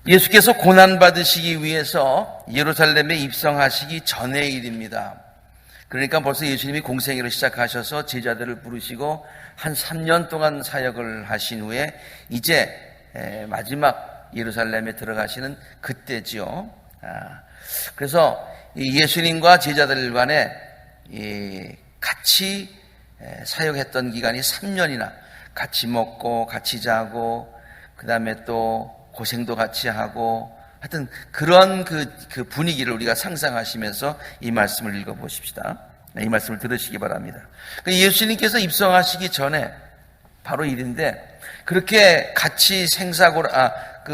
예수께서 고난받으시기 위해서 예루살렘에 입성하시기 전의 일입니다. 그러니까 벌써 예수님이 공생애를 시작하셔서 제자들을 부르시고 한 3년 동안 사역을 하신 후에 이제 마지막 예루살렘에 들어가시는 그때지요. 그래서 예수님과 제자들 간에 같이 사역했던 기간이 3년이나 같이 먹고 같이 자고 그 다음에 또 고생도 같이 하고 하여튼 그런 그 분위기를 우리가 상상하시면서 이 말씀을 읽어보십시다. 이 말씀을 들으시기 바랍니다. 예수님께서 입성하시기 전에 바로 일인데 그렇게 같이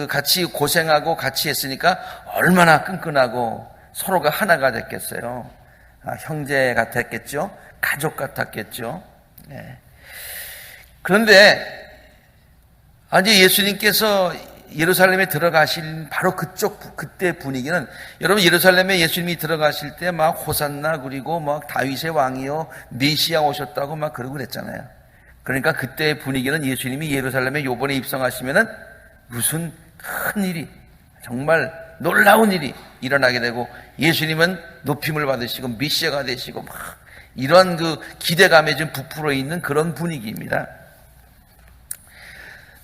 같이 고생하고 같이 했으니까 얼마나 끈끈하고 서로가 하나가 됐겠어요. 형제 같았겠죠. 가족 같았겠죠. 네. 그런데 이제 예수님께서 예루살렘에 들어가실 바로 그때 분위기는 여러분 예루살렘에 예수님이 들어가실 때 막 호산나 그리고 막 다윗의 왕이요 메시아 오셨다고 막 그러고 그랬잖아요. 그러니까 그때의 분위기는 예수님이 예루살렘에 요번에 입성하시면은 무슨 큰 일이 정말 놀라운 일이 일어나게 되고 예수님은 높임을 받으시고 메시아가 되시고 막 이런 그 기대감에 좀 부풀어 있는 그런 분위기입니다.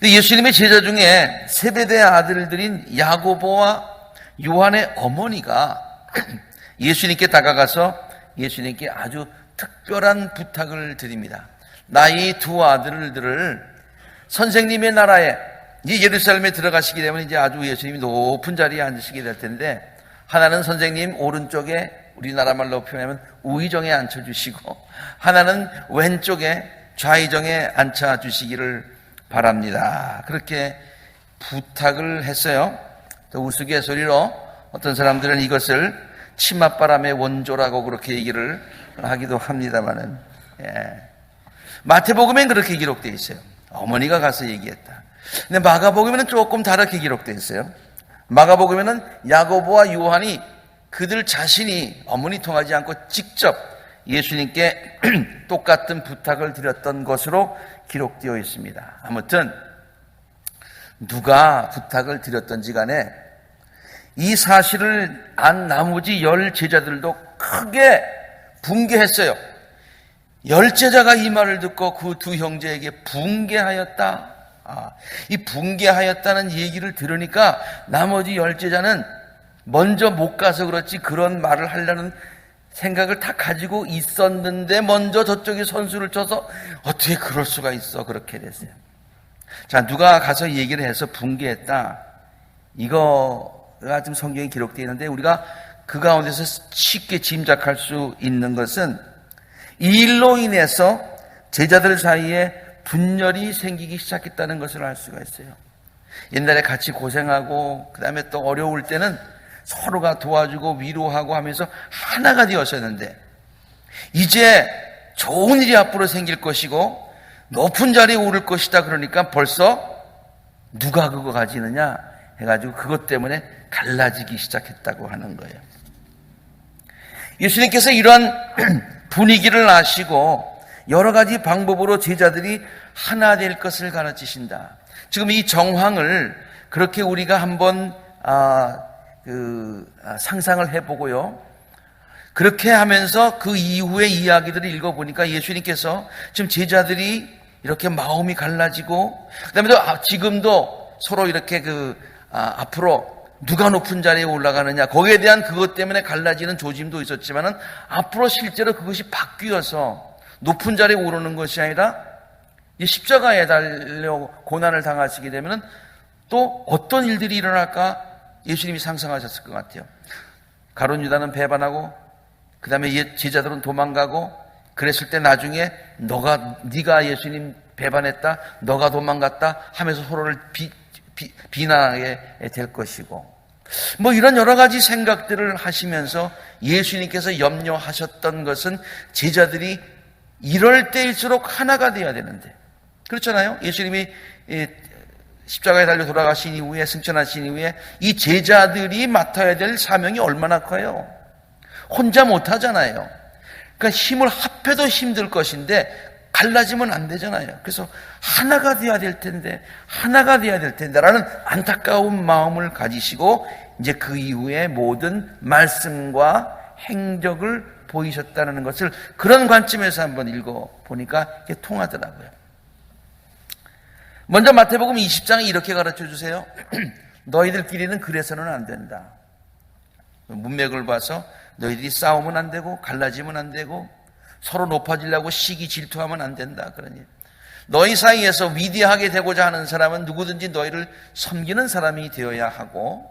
예수님의 제자 중에 세베대의 아들들인 야고보와 요한의 어머니가 예수님께 다가가서 예수님께 아주 특별한 부탁을 드립니다. 나이 두 아들들을 선생님의 나라에 이제 예루살렘에 들어가시게 되면 이제 아주 예수님이 높은 자리에 앉으시게 될 텐데 하나는 선생님 오른쪽에 우리나라 말로 표현하면 우의정에 앉혀주시고 하나는 왼쪽에 좌의정에 앉혀주시기를 바랍니다. 그렇게 부탁을 했어요. 또 우스갯소리로 어떤 사람들은 이것을 치맛바람의 원조라고 그렇게 얘기를 하기도 합니다만은 마태복음엔 그렇게 기록되어 있어요. 어머니가 가서 얘기했다. 근데 마가복음에는 조금 다르게 기록되어 있어요. 마가복음에는 야고보와 요한이 그들 자신이 어머니 통하지 않고 직접 예수님께 똑같은 부탁을 드렸던 것으로 기록되어 있습니다. 아무튼 누가 부탁을 드렸던지 간에 이 사실을 안 나머지 10 제자들도 크게 붕괴했어요. 10 제자가 이 말을 듣고 그 두 형제에게 붕괴하였다. 이 붕괴하였다는 얘기를 들으니까 나머지 10 제자는 먼저 못 가서 그렇지 그런 말을 하려는 생각을 다 가지고 있었는데 먼저 저쪽에 선수를 쳐서 어떻게 그럴 수가 있어 그렇게 됐어요. 자, 누가 가서 얘기를 해서 붕괴했다. 이거가 지금 성경에 기록되어 있는데 우리가 그 가운데서 쉽게 짐작할 수 있는 것은 이 일로 인해서 제자들 사이에 분열이 생기기 시작했다는 것을 알 수가 있어요. 옛날에 같이 고생하고 그 다음에 또 어려울 때는 서로가 도와주고 위로하고 하면서 하나가 되었었는데 이제 좋은 일이 앞으로 생길 것이고 높은 자리에 오를 것이다 그러니까 벌써 누가 그거 가지느냐 해가지고 그것 때문에 갈라지기 시작했다고 하는 거예요. 예수님께서 이러한 분위기를 아시고 여러 가지 방법으로 제자들이 하나 될 것을 가르치신다. 지금 이 정황을 그렇게 우리가 한번 상상을 해보고요. 그렇게 하면서 그 이후의 이야기들을 읽어보니까 예수님께서 지금 제자들이 이렇게 마음이 갈라지고 그다음에 또 지금도 서로 이렇게 앞으로 누가 높은 자리에 올라가느냐 거기에 대한 그것 때문에 갈라지는 조짐도 있었지만은 앞으로 실제로 그것이 바뀌어서 높은 자리에 오르는 것이 아니라 이 십자가에 달려 고난을 당하시게 되면은 또 어떤 일들이 일어날까 예수님이 상상하셨을 것 같아요. 가룟 유다는 배반하고 그 다음에 제자들은 도망가고 그랬을 때 나중에 네가 예수님 배반했다 너가 도망갔다 하면서 서로를 비난하게 될 것이고 뭐 이런 여러 가지 생각들을 하시면서 예수님께서 염려하셨던 것은 제자들이 이럴 때일수록 하나가 되어야 되는데 그렇잖아요. 예수님이 십자가에 달려 돌아가신 이후에 승천하신 이후에 이 제자들이 맡아야 될 사명이 얼마나 커요. 혼자 못하잖아요. 그러니까 힘을 합해도 힘들 것인데 갈라지면 안 되잖아요. 그래서 하나가 되어야 될 텐데, 하나가 되어야 될 텐데라는 안타까운 마음을 가지시고 이제 그 이후에 모든 말씀과 행적을 보이셨다는 것을 그런 관점에서 한번 읽어보니까 이게 통하더라고요. 먼저 마태복음 20장에 이렇게 가르쳐 주세요. 너희들끼리는 그래서는 안 된다. 문맥을 봐서 너희들이 싸우면 안 되고 갈라지면 안 되고 서로 높아지려고 시기 질투하면 안 된다. 그러니 너희 사이에서 위대하게 되고자 하는 사람은 누구든지 너희를 섬기는 사람이 되어야 하고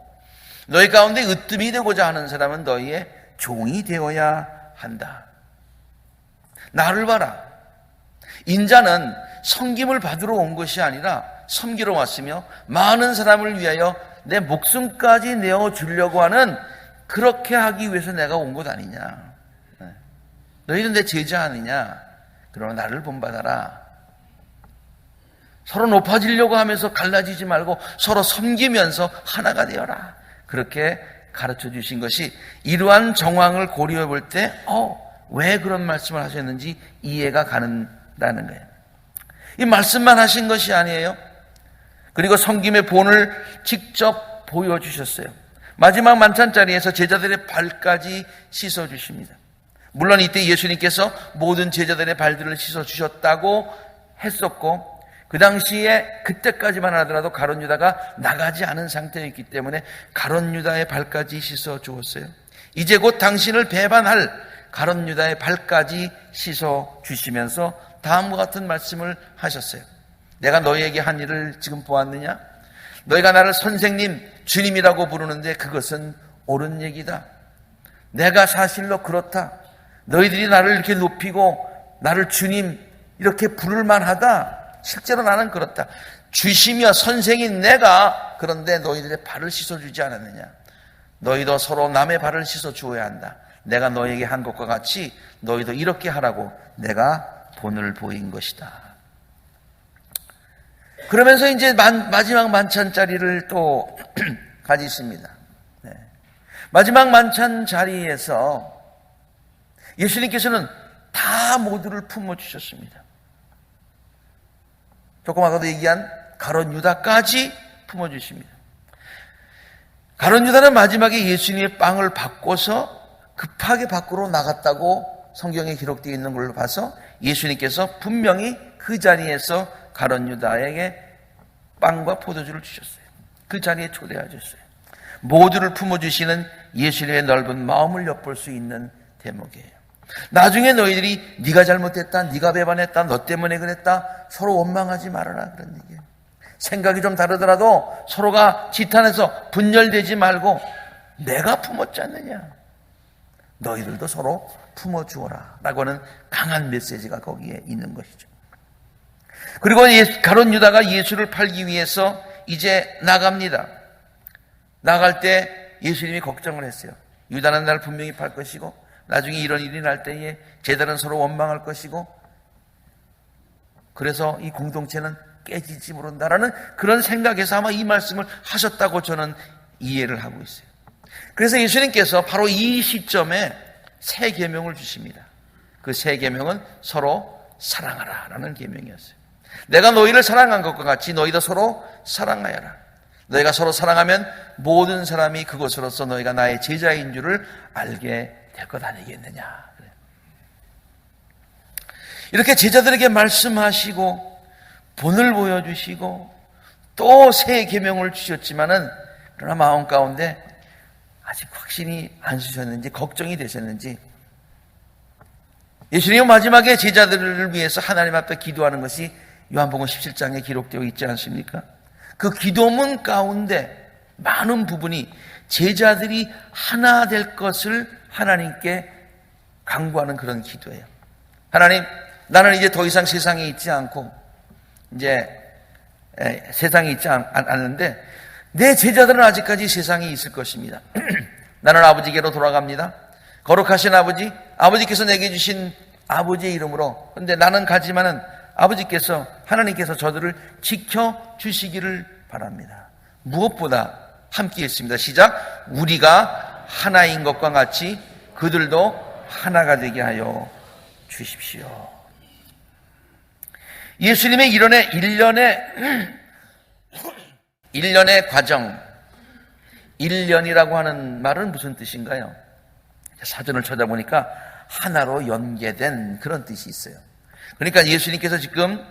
너희 가운데 으뜸이 되고자 하는 사람은 너희의 종이 되어야 한다. 나를 봐라. 인자는 섬김을 받으러 온 것이 아니라 섬기러 왔으며 많은 사람을 위하여 내 목숨까지 내어주려고 하는 그렇게 하기 위해서 내가 온 것 아니냐. 너희는 내 제자 아니냐. 그러나 나를 본받아라. 서로 높아지려고 하면서 갈라지지 말고 서로 섬기면서 하나가 되어라. 그렇게 가르쳐 주신 것이 이러한 정황을 고려해 볼 때 왜 그런 말씀을 하셨는지 이해가 가는다는 거예요. 이 말씀만 하신 것이 아니에요. 그리고 섬김의 본을 직접 보여주셨어요. 마지막 만찬 자리에서 제자들의 발까지 씻어주십니다. 물론 이때 예수님께서 모든 제자들의 발들을 씻어주셨다고 했었고 그 당시에 그때까지만 하더라도 가룟 유다가 나가지 않은 상태였기 때문에 가룟 유다의 발까지 씻어주었어요. 이제 곧 당신을 배반할 가룟 유다의 발까지 씻어주시면서 다음과 같은 말씀을 하셨어요. 내가 너희에게 한 일을 지금 보았느냐? 너희가 나를 선생님, 주님이라고 부르는데 그것은 옳은 얘기다. 내가 사실로 그렇다. 너희들이 나를 이렇게 높이고 나를 주님 이렇게 부를 만하다. 실제로 나는 그렇다. 주시며 선생인 내가 그런데 너희들의 발을 씻어주지 않았느냐. 너희도 서로 남의 발을 씻어주어야 한다. 내가 너에게 한 것과 같이 너희도 이렇게 하라고 내가 본을 보인 것이다. 그러면서 이제 마지막 만찬 자리를 또 가지십니다. 마지막 만찬 자리에서 예수님께서는 다 모두를 품어주셨습니다. 조금 아까도 얘기한 가룟 유다까지 품어주십니다. 가룟 유다는 마지막에 예수님의 빵을 바꿔서 급하게 밖으로 나갔다고 성경에 기록되어 있는 걸로 봐서 예수님께서 분명히 그 자리에서 가룟 유다에게 빵과 포도주를 주셨어요. 그 자리에 초대하셨어요. 모두를 품어주시는 예수님의 넓은 마음을 엿볼 수 있는 대목이에요. 나중에 너희들이 네가 잘못했다, 네가 배반했다, 너 때문에 그랬다, 서로 원망하지 말아라 그런 얘기예요. 생각이 좀 다르더라도 서로가 지탄해서 분열되지 말고 내가 품었지 않느냐. 너희들도 서로 품어주어라 라고 하는 강한 메시지가 거기에 있는 것이죠. 그리고 가룟 유다가 예수를 팔기 위해서 이제 나갑니다. 나갈 때 예수님이 걱정을 했어요. 유다는 날 분명히 팔 것이고 나중에 이런 일이 날 때에 제자는 서로 원망할 것이고 그래서 이 공동체는 깨질지 모른다라는 그런 생각에서 아마 이 말씀을 하셨다고 저는 이해를 하고 있어요. 그래서 예수님께서 바로 이 시점에 새 계명을 주십니다. 그 새 계명은 서로 사랑하라라는 계명이었어요. 내가 너희를 사랑한 것과 같이 너희도 서로 사랑하여라. 너희가 서로 사랑하면 모든 사람이 그것으로서 너희가 나의 제자인 줄을 알게 될 것 아니겠느냐. 이렇게 제자들에게 말씀하시고 본을 보여주시고 또 새 계명을 주셨지만은 그러나 마음 가운데 아직 확신이 안 주셨는지 걱정이 되셨는지 예수님은 마지막에 제자들을 위해서 하나님 앞에 기도하는 것이 요한복음 17장에 기록되어 있지 않습니까? 그 기도문 가운데 많은 부분이 제자들이 하나 될 것을 하나님께 간구하는 그런 기도예요. 하나님, 나는 이제 더 이상 세상에 있지 않고 이제 세상에 있지 않는데 내 제자들은 아직까지 세상에 있을 것입니다. 나는 아버지께로 돌아갑니다. 거룩하신 아버지, 아버지께서 내게 주신 아버지의 이름으로. 그런데 나는 가지만은 아버지께서 하나님께서 저들을 지켜주시기를 바랍니다. 무엇보다 함께 했습니다. 시작. 우리가 하나인 것과 같이 그들도 하나가 되게 하여 주십시오. 예수님의 일련의 과정, 1년이라고 하는 말은 무슨 뜻인가요? 사전을 찾아보니까 하나로 연계된 그런 뜻이 있어요. 그러니까 예수님께서 지금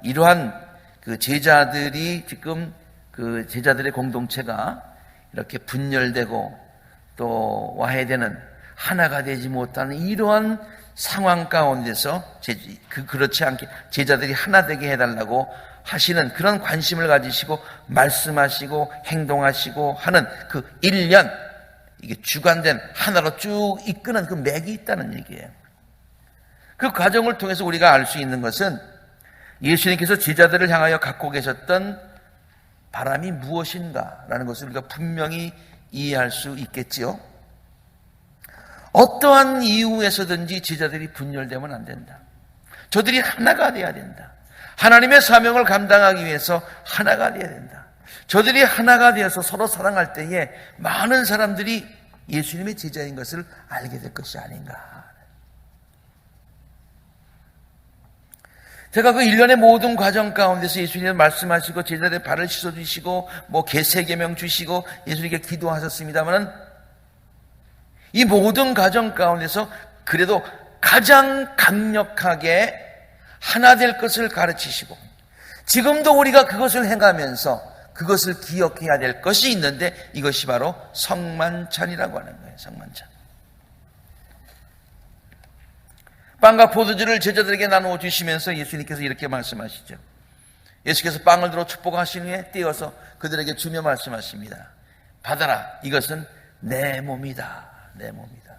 이러한 그 제자들이 지금 그 제자들의 공동체가 이렇게 분열되고 또 와해되는 하나가 되지 못하는 이러한 상황 가운데서 그렇지 않게 제자들이 하나 되게 해달라고 하시는 그런 관심을 가지시고 말씀하시고 행동하시고 하는 그 1년, 이게 주관된 하나로 쭉 이끄는 그 맥이 있다는 얘기예요. 그 과정을 통해서 우리가 알 수 있는 것은 예수님께서 제자들을 향하여 갖고 계셨던 바람이 무엇인가라는 것을 우리가 분명히 이해할 수 있겠지요. 어떠한 이유에서든지 제자들이 분열되면 안 된다. 저들이 하나가 되어야 된다. 하나님의 사명을 감당하기 위해서 하나가 되어야 된다. 저들이 하나가 되어서 서로 사랑할 때에 많은 사람들이 예수님의 제자인 것을 알게 될 것이 아닌가. 제가 그 1년의 모든 과정 가운데서 예수님은 말씀하시고 제자들의 발을 씻어주시고 세계명 주시고 예수님께 기도하셨습니다만 이 모든 과정 가운데서 그래도 가장 강력하게 하나 될 것을 가르치시고 지금도 우리가 그것을 행하면서 그것을 기억해야 될 것이 있는데 이것이 바로 성만찬이라고 하는 거예요. 성만찬. 빵과 포도주를 제자들에게 나누어 주시면서 예수님께서 이렇게 말씀하시죠. 예수께서 빵을 들어 축복하신 후에 떼어서 그들에게 주며 말씀하십니다. 받아라. 이것은 내 몸이다. 내 몸이다.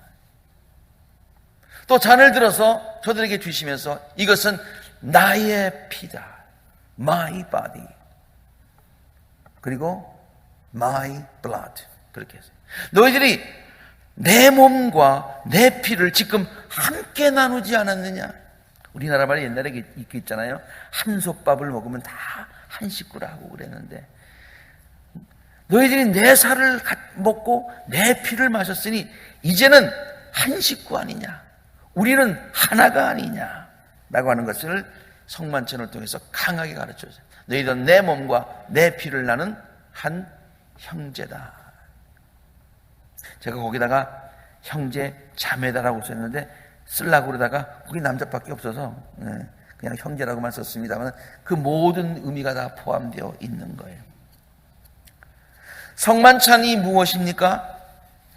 또 잔을 들어서 저들에게 주시면서 이것은 나의 피다. My body. 그리고 my blood. 그렇게 했어요. 너희들이 내 몸과 내 피를 지금 함께 나누지 않았느냐? 우리나라 말에 옛날에 있잖아요. 한솥밥을 먹으면 다 한 식구라고 그랬는데 너희들이 내 살을 먹고 내 피를 마셨으니 이제는 한 식구 아니냐? 우리는 하나가 아니냐? 라고 하는 것을 성만찬을 통해서 강하게 가르쳐줘요. 너희들은 내 몸과 내 피를 나는 한 형제다. 제가 거기다가 형제 자매다라고 썼는데 쓰려고 그러다가 우리 남자밖에 없어서 그냥 형제라고만 썼습니다만 그 모든 의미가 다 포함되어 있는 거예요. 성만찬이 무엇입니까?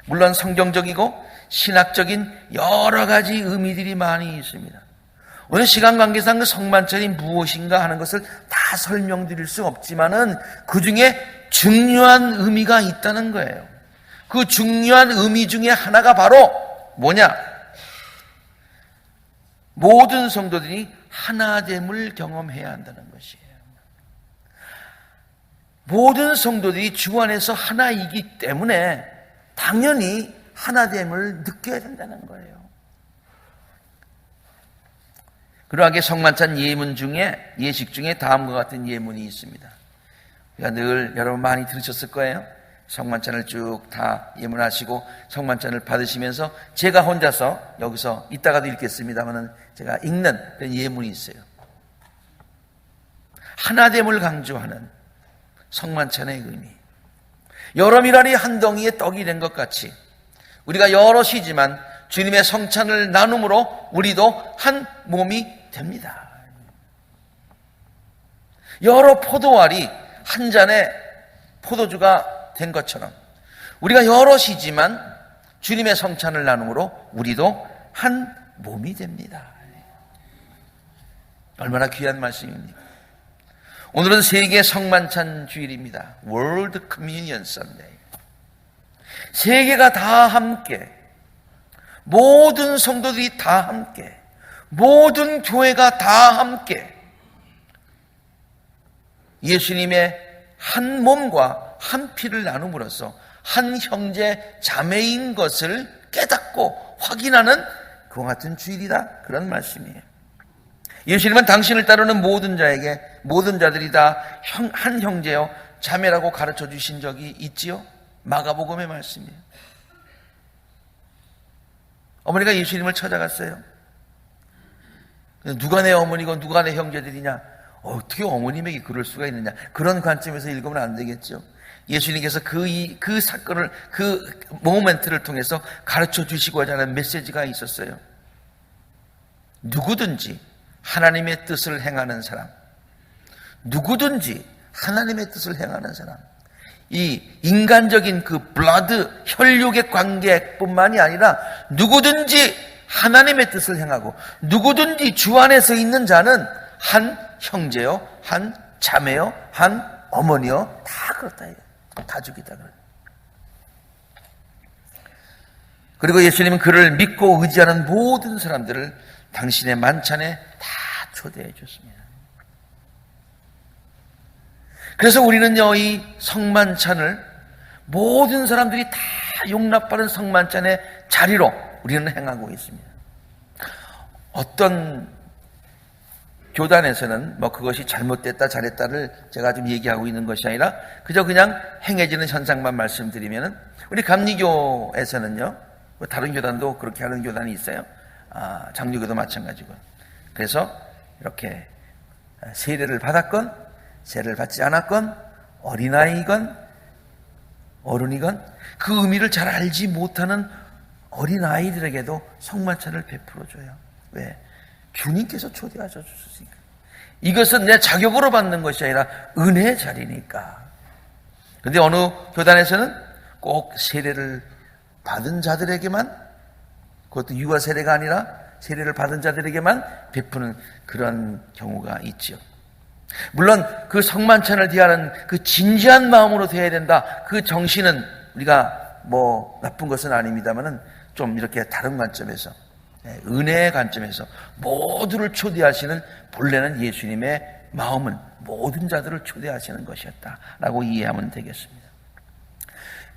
물론 성경적이고 신학적인 여러 가지 의미들이 많이 있습니다. 오늘 시간 관계상 그 성만찬이 무엇인가 하는 것을 다 설명드릴 수 없지만은 그 중에 중요한 의미가 있다는 거예요. 그 중요한 의미 중에 하나가 바로 뭐냐? 모든 성도들이 하나됨을 경험해야 한다는 것이에요. 모든 성도들이 주 안에서 하나이기 때문에 당연히 하나됨을 느껴야 된다는 거예요. 그러하게 성만찬 예식 중에 다음과 같은 예문이 있습니다. 그러니까 늘 여러분 많이 들으셨을 거예요. 성만찬을 쭉 다 예문하시고 성만찬을 받으시면서 제가 혼자서 여기서 이따가도 읽겠습니다만은 제가 읽는 그런 예문이 있어요. 하나됨을 강조하는 성만찬의 의미. 여러 미랄이 한 덩이의 떡이 된 것 같이 우리가 여럿이지만 주님의 성찬을 나눔으로 우리도 한 몸이 됩니다. 여러 포도알이 한 잔의 포도주가 된 것처럼 우리가 여럿이지만 주님의 성찬을 나눔으로 우리도 한 몸이 됩니다. 얼마나 귀한 말씀입니까? 오늘은 세계 성만찬 주일입니다. World Communion Sunday. 세계가 다 함께, 모든 성도들이 다 함께, 모든 교회가 다 함께 예수님의 한 몸과 한 피를 나눔으로써 한 형제 자매인 것을 깨닫고 확인하는 그와 같은 주일이다. 그런 말씀이에요. 예수님은 당신을 따르는 모든 자들이 다 한 형제요 자매라고 가르쳐 주신 적이 있지요. 마가복음의 말씀이에요. 어머니가 예수님을 찾아갔어요. 누가 내 어머니고 누가 내 형제들이냐? 어떻게 어머님에게 그럴 수가 있느냐? 그런 관점에서 읽으면 안 되겠죠. 예수님께서 그 사건을, 그 모멘트를 통해서 가르쳐 주시고자 하는 메시지가 있었어요. 누구든지 하나님의 뜻을 행하는 사람, 누구든지 하나님의 뜻을 행하는 사람, 이 인간적인 그 블러드, 혈육의 관계뿐만이 아니라 누구든지 하나님의 뜻을 행하고 누구든지 주 안에서 있는 자는 한 형제요, 한 자매요, 한 어머니요, 다 그렇다. 가족이다. 그리고 예수님은 그를 믿고 의지하는 모든 사람들을 당신의 만찬에 다 초대해 줬습니다. 그래서 우리는요, 이 성만찬을 모든 사람들이 다 용납받은 성만찬의 자리로 우리는 행하고 있습니다. 어떤 교단에서는 그것이 잘못됐다 잘했다를 제가 좀 얘기하고 있는 것이 아니라 그저 그냥 행해지는 현상만 말씀드리면은, 우리 감리교에서는요, 다른 교단도 그렇게 하는 교단이 있어요. 장로교도 마찬가지고. 그래서 이렇게 세례를 받았건 세례를 받지 않았건 어린아이건 어른이건 그 의미를 잘 알지 못하는 어린아이들에게도 성만찬을 베풀어줘요. 왜? 주님께서 초대하셔 주셨으니까. 이것은 내 자격으로 받는 것이 아니라 은혜의 자리니까. 그런데 어느 교단에서는 꼭 세례를 받은 자들에게만, 그것도 유아 세례가 아니라 세례를 받은 자들에게만 베푸는 그런 경우가 있죠. 물론 그 성만찬을 대하는 그 진지한 마음으로 대해야 된다, 그 정신은 우리가 나쁜 것은 아닙니다만은 좀 이렇게 다른 관점에서, 은혜의 관점에서 모두를 초대하시는 본래는 예수님의 마음은 모든 자들을 초대하시는 것이었다라고 이해하면 되겠습니다.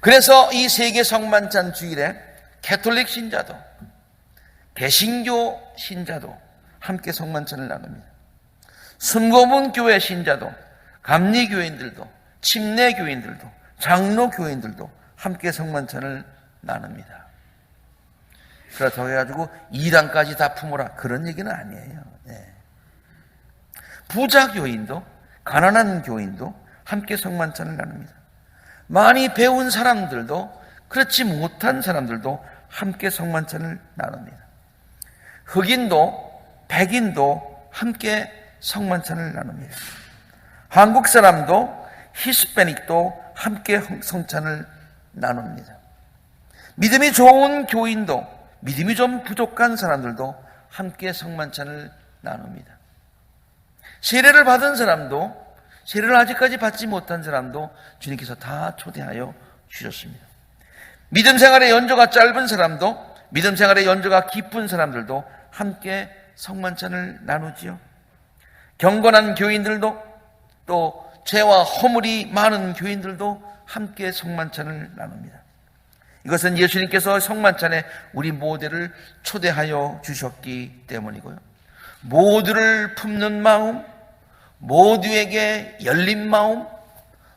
그래서 이 세계 성만찬 주일에 가톨릭 신자도 개신교 신자도 함께 성만찬을 나눕니다. 순고문 교회 신자도 감리교인들도 침례교인들도 장로교인들도 함께 성만찬을 나눕니다. 그렇다고 해가지고 이단까지 다 품어라, 그런 얘기는 아니에요. 부자 교인도 가난한 교인도 함께 성만찬을 나눕니다. 많이 배운 사람들도 그렇지 못한 사람들도 함께 성만찬을 나눕니다. 흑인도 백인도 함께 성만찬을 나눕니다. 한국 사람도 히스패닉도 함께 성찬을 나눕니다. 믿음이 좋은 교인도 믿음이 좀 부족한 사람들도 함께 성만찬을 나눕니다. 세례를 받은 사람도 세례를 아직까지 받지 못한 사람도 주님께서 다 초대하여 주셨습니다. 믿음 생활의 연조가 짧은 사람도 믿음 생활의 연조가 깊은 사람들도 함께 성만찬을 나누지요. 경건한 교인들도 또 죄와 허물이 많은 교인들도 함께 성만찬을 나눕니다. 이것은 예수님께서 성만찬에 우리 모두를 초대하여 주셨기 때문이고요. 모두를 품는 마음, 모두에게 열린 마음,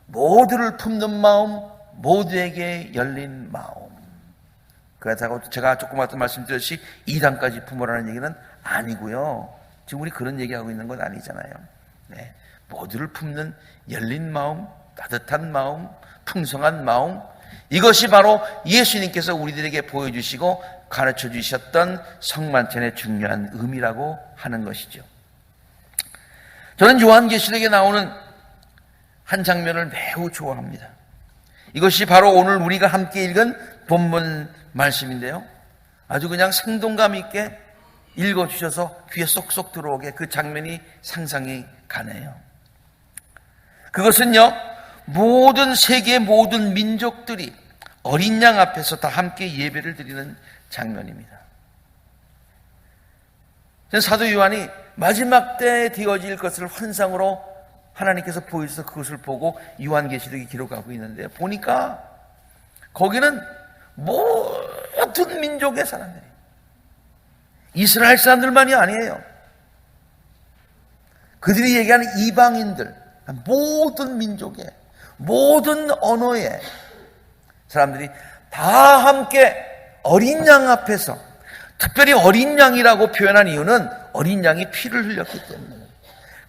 모두를 품는 마음, 모두에게 열린 마음. 그렇다고 제가 조금 아까 말씀드렸듯이 이단까지 품으라는 얘기는 아니고요. 지금 우리 그런 얘기하고 있는 건 아니잖아요. 모두를 품는 열린 마음, 따뜻한 마음, 풍성한 마음, 이것이 바로 예수님께서 우리들에게 보여주시고 가르쳐 주셨던 성만찬의 중요한 의미라고 하는 것이죠. 저는 요한계시록에 나오는 한 장면을 매우 좋아합니다. 이것이 바로 오늘 우리가 함께 읽은 본문 말씀인데요. 아주 그냥 생동감 있게 읽어주셔서 귀에 쏙쏙 들어오게 그 장면이 상상이 가네요. 그것은요, 모든 세계 모든 민족들이 어린 양 앞에서 다 함께 예배를 드리는 장면입니다. 사도 요한이 마지막 때에 되어질 것을 환상으로 하나님께서 보여주셔서 그것을 보고 요한계시록이 기록하고 있는데, 보니까 거기는 모든 민족의 사람들이, 이스라엘 사람들만이 아니에요. 그들이 얘기하는 이방인들, 모든 민족의 모든 언어의 사람들이 다 함께 어린 양 앞에서, 특별히 어린 양이라고 표현한 이유는 어린 양이 피를 흘렸기 때문에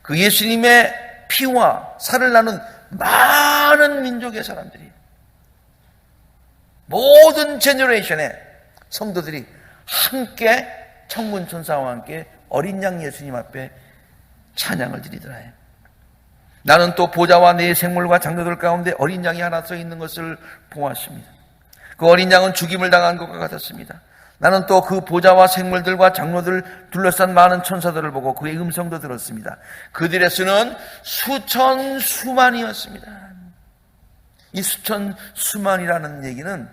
그 예수님의 피와 살을 나눈 많은 민족의 사람들이, 모든 제너레이션의 성도들이 함께 천군천사와 함께 어린 양 예수님 앞에 찬양을 드리더라. 나는 또 보좌와 네 생물과 장로들 가운데 어린 양이 하나 서 있는 것을 보았습니다. 그 어린 양은 죽임을 당한 것과 같았습니다. 나는 또 그 보좌와 생물들과 장로들 둘러싼 많은 천사들을 보고 그의 음성도 들었습니다. 그들의 수는 수천 수만이었습니다. 이 수천 수만이라는 얘기는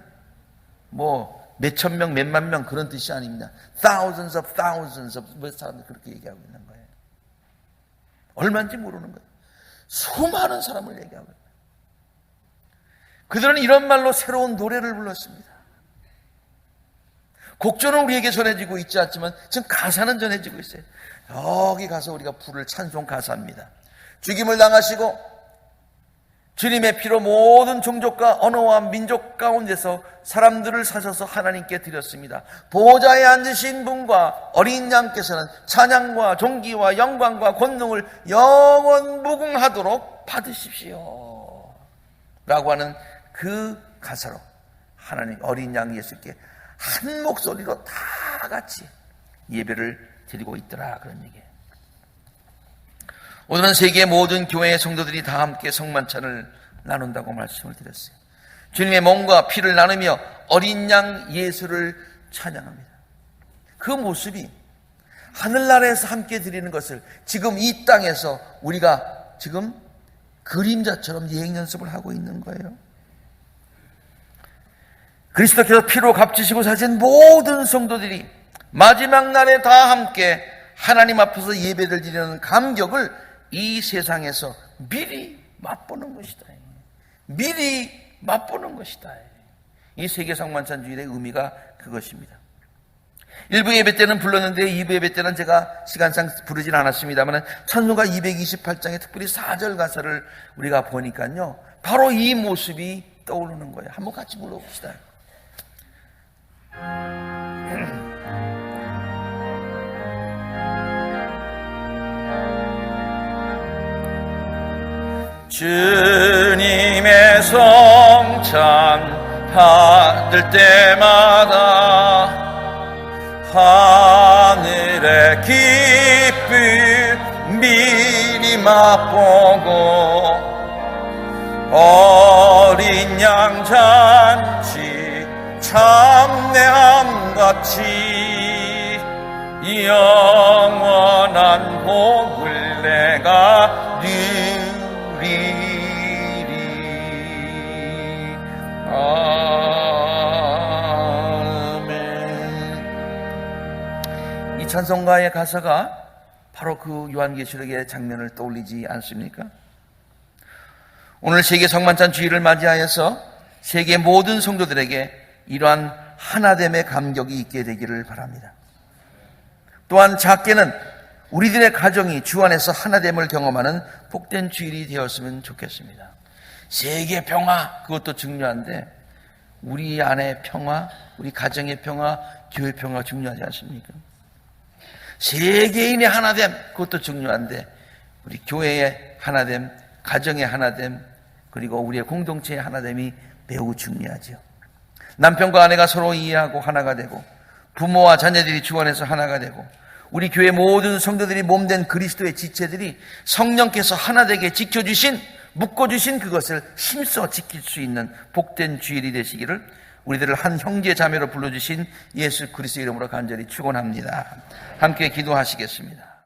뭐 몇천 명, 몇만 명 그런 뜻이 아닙니다. thousands of 사람들이 그렇게 얘기하고 있는 거예요. 얼마인지 모르는 거예요. 수많은 사람을 얘기하고 있는 거예요. 그들은 이런 말로 새로운 노래를 불렀습니다. 곡조는 우리에게 전해지고 있지 않지만 지금 가사는 전해지고 있어요. 여기 가서 우리가 부를 찬송 가사입니다. 죽임을 당하시고 주님의 피로 모든 종족과 언어와 민족 가운데서 사람들을 사셔서 하나님께 드렸습니다. 보좌에 앉으신 분과 어린 양께서는 찬양과 존귀와 영광과 권능을 영원 무궁하도록 받으십시오 라고 하는 그 가사로 하나님 어린 양 예수께 한 목소리로 다 같이 예배를 드리고 있더라, 그런 얘기예요. 오늘은 세계 모든 교회의 성도들이 다 함께 성만찬을 나눈다고 말씀을 드렸어요. 주님의 몸과 피를 나누며 어린 양 예수를 찬양합니다. 그 모습이 하늘나라에서 함께 드리는 것을 지금 이 땅에서 우리가 지금 그림자처럼 예행 연습을 하고 있는 거예요. 그리스도께서 피로 값지시고 사신 모든 성도들이 마지막 날에 다 함께 하나님 앞에서 예배를 드리는 감격을 이 세상에서 미리 맛보는 것이다. 미리 맛보는 것이다. 이 세계 성만찬 주일의 의미가 그것입니다. 1부 예배 때는 불렀는데 2부 예배 때는 제가 시간상 부르진 않았습니다만 찬송가 228장의 특별히 4절 가사를 우리가 보니까요, 바로 이 모습이 떠오르는 거예요. 한번 같이 불러봅시다. 주님의 성찬 받을 때마다 하늘의 기쁨 미리 맛보고 어린 양 잔치 참내함같이 영원한 복을 내가 누리리. 아멘. 이 찬송가의 가사가 바로 그 요한계시록의 장면을 떠올리지 않습니까? 오늘 세계 성만찬 주일을 맞이하여서 세계 모든 성도들에게 이러한 하나됨의 감격이 있게 되기를 바랍니다. 또한 작게는 우리들의 가정이 주 안에서 하나됨을 경험하는 복된 주일이 되었으면 좋겠습니다. 세계 평화, 그것도 중요한데 우리 안의 평화, 우리 가정의 평화, 교회 평화가 중요하지 않습니까? 세계인의 하나됨, 그것도 중요한데 우리 교회의 하나됨, 가정의 하나됨, 그리고 우리의 공동체의 하나됨이 매우 중요하죠. 남편과 아내가 서로 이해하고 하나가 되고 부모와 자녀들이 주 안에서 하나가 되고 우리 교회 모든 성도들이 몸된 그리스도의 지체들이 성령께서 하나되게 지켜주신, 묶어주신 그것을 힘써 지킬 수 있는 복된 주일이 되시기를 우리들을 한 형제 자매로 불러주신 예수 그리스도 이름으로 간절히 축원합니다. 함께 기도하시겠습니다.